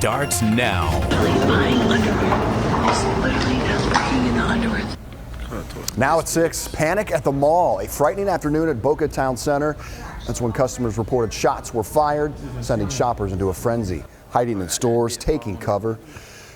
Starts now. Buying underwear. He's literally looking in the underwear. Now at 6, panic at the mall. A frightening afternoon at Boca Town Center. That's when customers reported shots were fired, sending shoppers into a frenzy, hiding in stores, taking cover.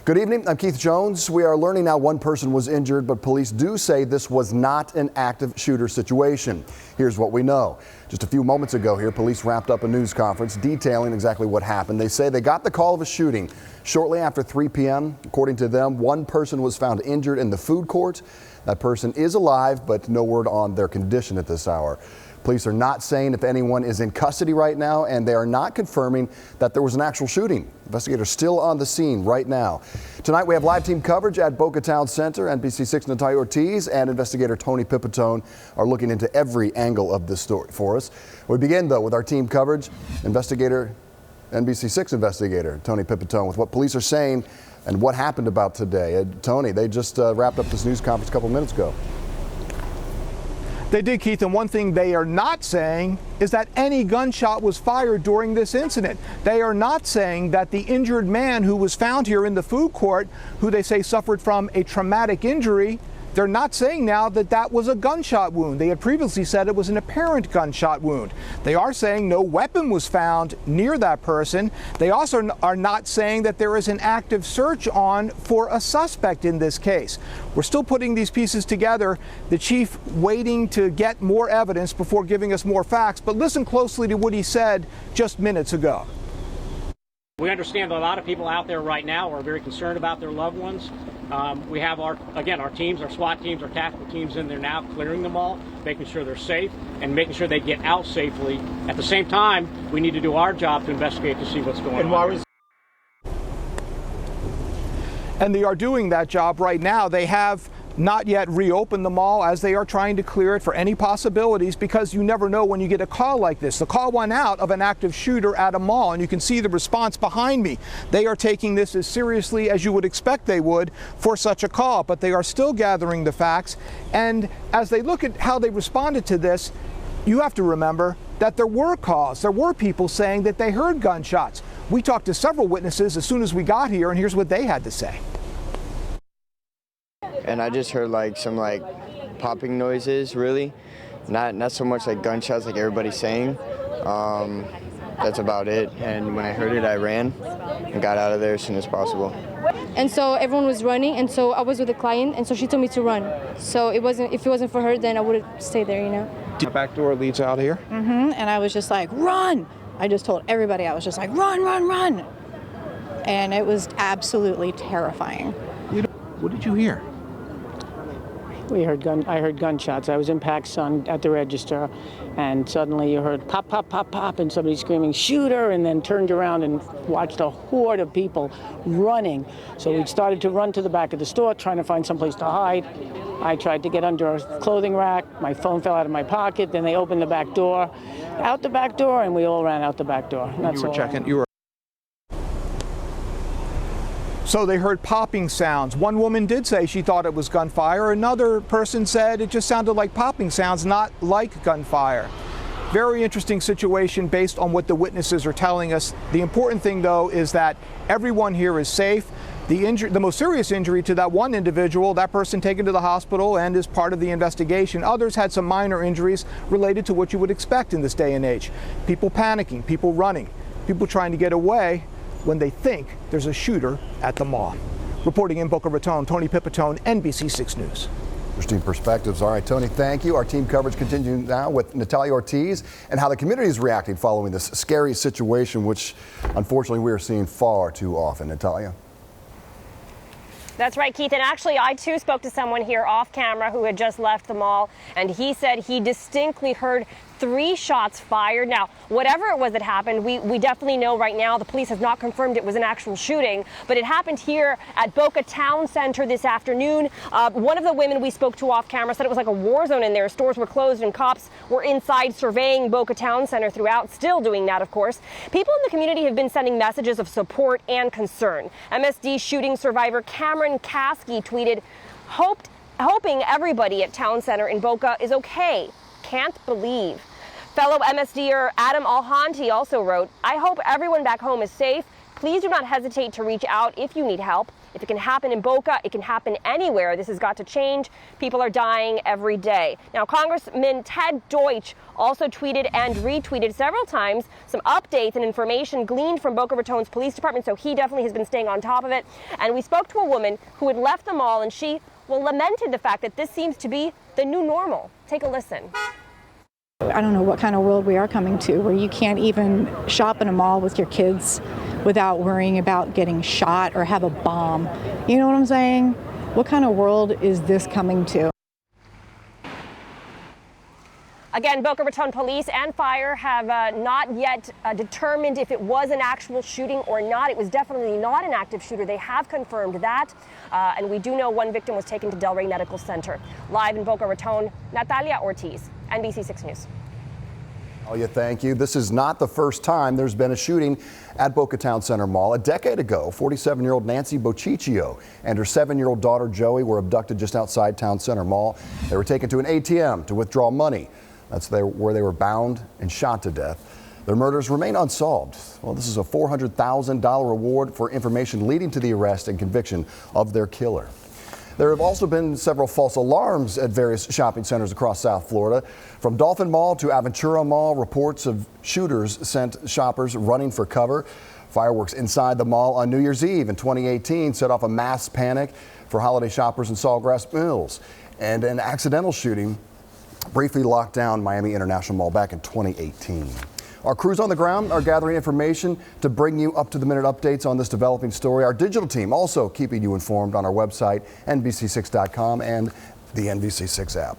Good evening, I'm Keith Jones. We are learning now one person was injured, but police do say this was not an active shooter situation. Here's what we know. Just a few moments ago here, police wrapped up a news conference detailing exactly what happened. They say they got the call of a shooting shortly after 3 p.m. According to them, one person was found injured in the food court. That person is alive, but no word on their condition at this hour. Police are not saying if anyone is in custody right now, and they are not confirming that there was an actual shooting. Investigators still on the scene right now. Tonight we have live team coverage at Boca Town Center. NBC6 Natalia Ortiz and investigator Tony Pipitone are looking into every angle of this story for us. We begin though with our team coverage. NBC6 investigator Tony Pipitone with what police are saying and what happened about today. Tony, they just wrapped up this news conference a couple minutes ago. They did, Keith, and one thing they are not saying is that any gunshot was fired during this incident. They are not saying that the injured man who was found here in the food court, who they say suffered from a traumatic injury, they're not saying now that that was a gunshot wound. They had previously said it was an apparent gunshot wound. They are saying no weapon was found near that person. They also are not saying that there is an active search on for a suspect in this case. We're still putting these pieces together. The chief waiting to get more evidence before giving us more facts, but listen closely to what he said just minutes ago. We understand that a lot of people out there right now are very concerned about their loved ones. We have our teams, our SWAT teams, our tactical teams in there now clearing them all, making sure they're safe and making sure they get out safely. At the same time, we need to do our job to investigate to see what's going on. And they are doing that job right now. They have not yet reopened the mall as they are trying to clear it for any possibilities, because you never know when you get a call like this. The call went out of an active shooter at a mall, and you can see the response behind me. They are taking this as seriously as you would expect they would for such a call, but they are still gathering the facts. And as they look at how they responded to this, you have to remember that there were calls. There were people saying that they heard gunshots. We talked to several witnesses as soon as we got here, and here's what they had to say. And I just heard some popping noises, really. Not so much like gunshots like everybody's saying. That's about it. And when I heard it, I ran and got out of there as soon as possible. And so everyone was running, and so I was with a client, and so she told me to run. So if it wasn't for her, then I would have stayed there, you know. The back door leads out here? Mm-hmm. And I was just like, run! I just told everybody, I was just like, run, run, run! And it was absolutely terrifying. What did you hear? I heard gunshots. I was in PacSun at the register, and suddenly you heard pop, pop, pop, pop, and somebody screaming, shoot her, and then turned around and watched a horde of people running. So we started to run to the back of the store, trying to find someplace to hide. I tried to get under a clothing rack. My phone fell out of my pocket. Then they opened the back door, out the back door, and we all ran out the back door. So they heard popping sounds. One woman did say she thought it was gunfire. Another person said it just sounded like popping sounds, not like gunfire. Very interesting situation based on what the witnesses are telling us. The important thing, though, is that everyone here is safe. The most serious injury to that one individual, that person taken to the hospital and is part of the investigation. Others had some minor injuries related to what you would expect in this day and age. People panicking, people running, people trying to get away when they think there's a shooter at the mall. Reporting in Boca Raton, Tony Pipitone, NBC6 News. Interesting perspectives. All right, Tony, thank you. Our team coverage continues now with Natalia Ortiz and how the community is reacting following this scary situation, which unfortunately we are seeing far too often. Natalia. That's right, Keith. And actually, I too spoke to someone here off camera who had just left the mall, and he said he distinctly heard 3 shots fired. Now, whatever it was that happened, we definitely know right now the police has not confirmed it was an actual shooting, but it happened here at Boca Town Center this afternoon. One of the women we spoke to off camera said it was like a war zone in there. Stores were closed and cops were inside surveying Boca Town Center throughout, still doing that, of course. People in the community have been sending messages of support and concern. MSD shooting survivor Cameron Caskey tweeted, hoping everybody at Town Center in Boca is okay. Can't believe. Fellow MSDer Adam Alhanti also wrote, I hope everyone back home is safe. Please do not hesitate to reach out if you need help. If it can happen in Boca, it can happen anywhere. This has got to change. People are dying every day. Now, Congressman Ted Deutsch also tweeted and retweeted several times some updates and information gleaned from Boca Raton's police department, so he definitely has been staying on top of it. And we spoke to a woman who had left the mall, and she, well, lamented the fact that this seems to be the new normal. Take a listen. I don't know what kind of world we are coming to where you can't even shop in a mall with your kids without worrying about getting shot or have a bomb. You know what I'm saying? What kind of world is this coming to? Again, Boca Raton police and fire have not yet determined if it was an actual shooting or not. It was definitely not an active shooter. They have confirmed that. And we do know one victim was taken to Delray Medical Center. Live in Boca Raton, Natalia Ortiz, NBC 6 News. Natalia, thank you. This is not the first time there's been a shooting at Boca Town Center Mall. A decade ago, 47-year-old Nancy Bociccio and her 7-year-old daughter Joey were abducted just outside Town Center Mall. They were taken to an ATM to withdraw money. That's where they were bound and shot to death. Their murders remain unsolved. Well, this is a $400,000 reward for information leading to the arrest and conviction of their killer. There have also been several false alarms at various shopping centers across South Florida. From Dolphin Mall to Aventura Mall, reports of shooters sent shoppers running for cover. Fireworks inside the mall on New Year's Eve in 2018 set off a mass panic for holiday shoppers in Sawgrass Mills. And an accidental shooting briefly locked down Miami International Mall back in 2018. Our crews on the ground are gathering information to bring you up-to-the-minute updates on this developing story. Our digital team also keeping you informed on our website, NBC6.com, and the NBC6 app.